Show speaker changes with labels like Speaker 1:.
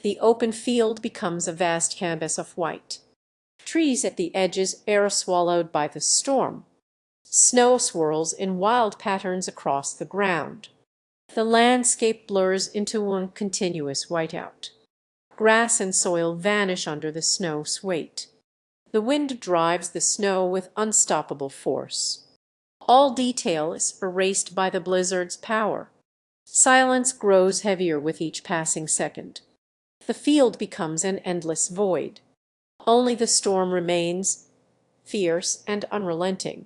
Speaker 1: The open field becomes a vast canvas of white. Trees at the edges are swallowed by the storm. Snow swirls in wild patterns across the ground. The landscape blurs into one continuous whiteout. Grass and soil vanish under the snow's weight. The wind drives the snow with unstoppable force. All detail is erased by the blizzard's power. Silence grows heavier with each passing second. The field becomes an endless void. Only the storm remains, fierce and unrelenting.